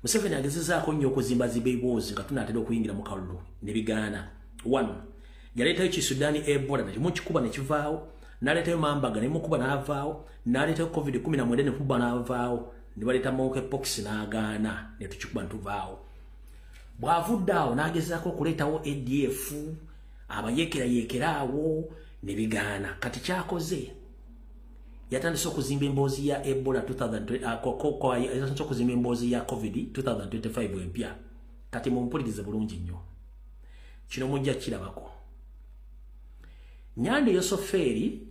Museveni agezezaako nnyo okuzimba zibeibozi nga tunaatera okuyingira mu kalulu ne bigaana. 1 yaleetayo Kisudani Ebola nakyo mukikuba ne kivaawo, n'aleetayo Mambaga ne mukuba n'avaawo, n'aleetayo COVID-19 ne kuba n'avaawo, ne baleeta monkeypox n'agaana ne tukikuba ne tuvaawo. Bw'avudde awo n'agezaako okuleetawo ADF abayeekera awo ne bigaana. Kati kyakoze yatandise okuzimba emboozi ya Ebola 2020 okuzimba emboozi ya COVID 2025 empya. Kati mumpulirize bulungi nnyo kino mujja kirabako. Nyande Yosoferi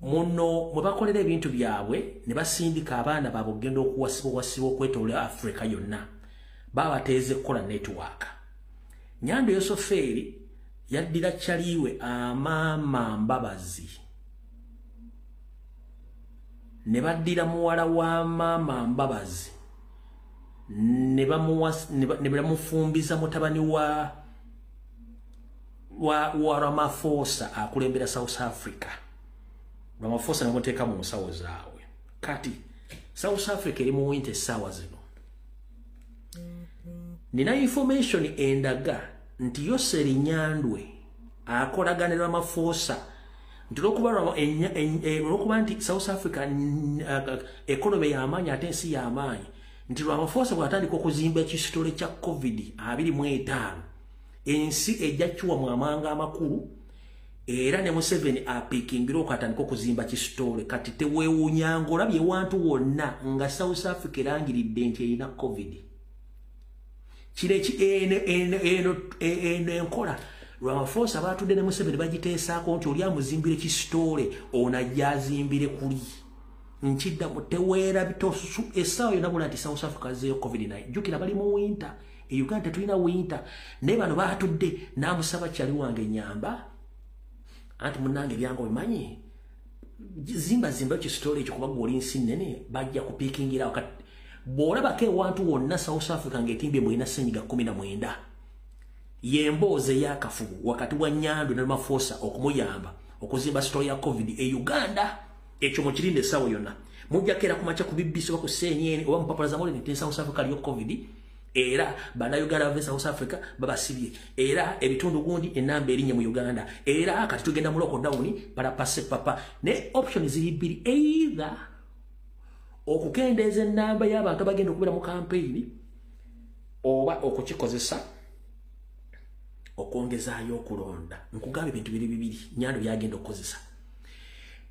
muno mwe bakolera ebintu byabwe ne basindika abaana baabwe okugenda okuwasibwa okwetolera Afrika yonna babateeze kukola network. Nyande Yosoferi yaddira kyaliwe Amaama Mbabazi ne baddira muwala wa Maama Mbabazi ne bamufumbiza mutabani wa Ramaphosa akulembera South Africa. Ramaphosa namuteeka mu nsawo zaabwe. Kati South Africa eri mu winter essaawa zino. Nina information endaga nti Yoseri Nyandwe akolagana Ramaphosa nti olwokuba nti South Africa economy y'amaanyi ate ensi y'amaanyi nti Ramaphosa bw'atandika okuzimba ekisitole kya COVID-25 ensi ejja kiwa mu amanga amakulu era ne Museveni apikingira okatandika okuzimba kisitole. Kati teweewuunyanga olabye wantu wonna nga South Africa erangiridde nti erina COVID. Kireki eno enkola Ramaphosa batudde ne Museveni bagiteesaako nti oli amuzimbire kisitole ono ajja azimbire kuli nkidda muteweera bitosusu essaawa yonna bula nti South Africa zeyo COVID-19 jjukira bali mu winter e Uganda tulina winter naye bano batudde n'amusaba kyali wange nyamba anti munnange byange bimanyi zimba kisitole ekyo kuba gwoli nsi nnene bajja kupiikingira wakati bw'olabako ewantu wonna South Africa ng'etimbye mulina ssenyiga 19 yembooze y'akafugu wakati wa Nyandwe ne Ramaphosa okumuyamba okuzimba sitole ya COVID e Uganda. Ekyo mukirinde essaawa yonna mujjako era kumakya ku BBC oba ku CNN oba mupapula za moleni nti South Africa aliyo COVID era bannayuganda bave South Africa babasibye era ebitundu gundi ennamba erinnya mu Uganda era kati tugenda mu lockdown palapase papa ne option ziri bbiri either okukendeeza ennamba y'abantu abagenda okubeera mu campaign oba okukikozesa okwongezaayo okulonda. Nkugamba ebintu bibiri Nyandwe byagenda okukozesa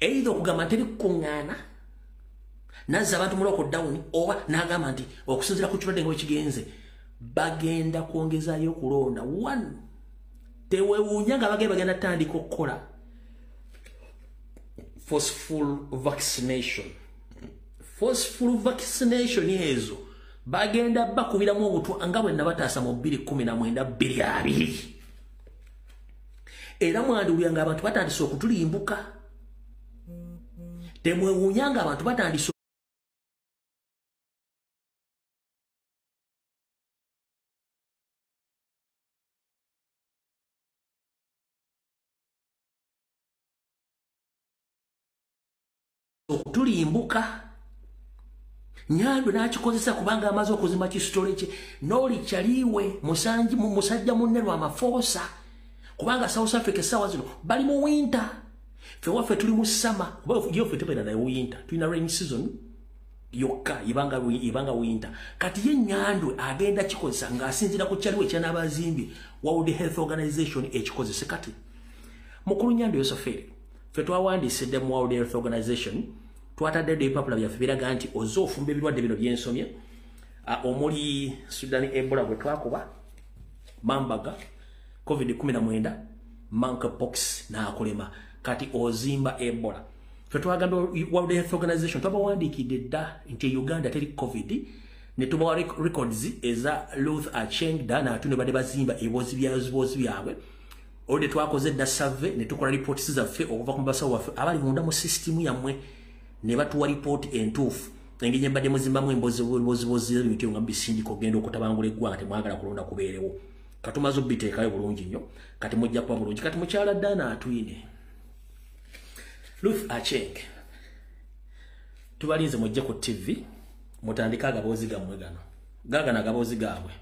either okugamba nti kuŋŋaana nazza abantu mu lockdown oba n'agamba nti okusinziira ku kirwadde nga bwe kigenze bagenda kwongezaayo okulonda. 1 teweewuunya nga bagenda tandika okukola forceful vaccination ezo bagenda bakubiramu obutwa nga bwe nabataasa mu 2019 era mwandiwulira nga abantu batandise okutulimbuka. Temwewuunya nga abantu batandise okutulimbuka. Nyandwe n'akikozesa kubanga amaze okuzimba kisitole kye n'oli kyaliwe musajja munne Ramaphosa kubanga South Africa essaawa zino bali mu winter. Ffe waffe tuli mu summer yo ffe tubeera naye winter tulina rainy season yokka ibanga winter. Kati ye Nyandwe agenda kikozesa ng'asinziira ku kyaliwe ekyanaabazimbye World Health Organization ekikozese. Kati mukulu Nyandwe Yosoferi ffe twawandiisidde mu World Health Organization twatadde ebipapula byaffe biraga nti oze ofumba ebirwadde bino byensomye omuli Sudan Ebola gwe twakuba, Mambaga, COVID-19, monkeypox n'akulema. Kati ozimba Ebola. Ffe twagamba World Health Organization twabawandiikidde dda nti Uganda teri COVID ne tubawa records eza Ruth Aceng Dana atu ne badde bazimba ebiboozi byabwe. Olwo twakoze dda survey ne tukola reports zaffe okuva ku basawo waffe abali munda mu system yammwe ne batuwa report entuufu engeri mbadde muzimbamu emboozi ebintu nga bisindika okugenda okutabangula eggwanga temwagala kulonda kubeerewo. Katumaze obbiteekayo bulungi nnyo kati mujja kuba bulungi. Kati mukyala Dana atwine Ruth Aceng tubalinze mujje ku TV mutandika agaboozi gammwe gano gaga na gabozi gaabwe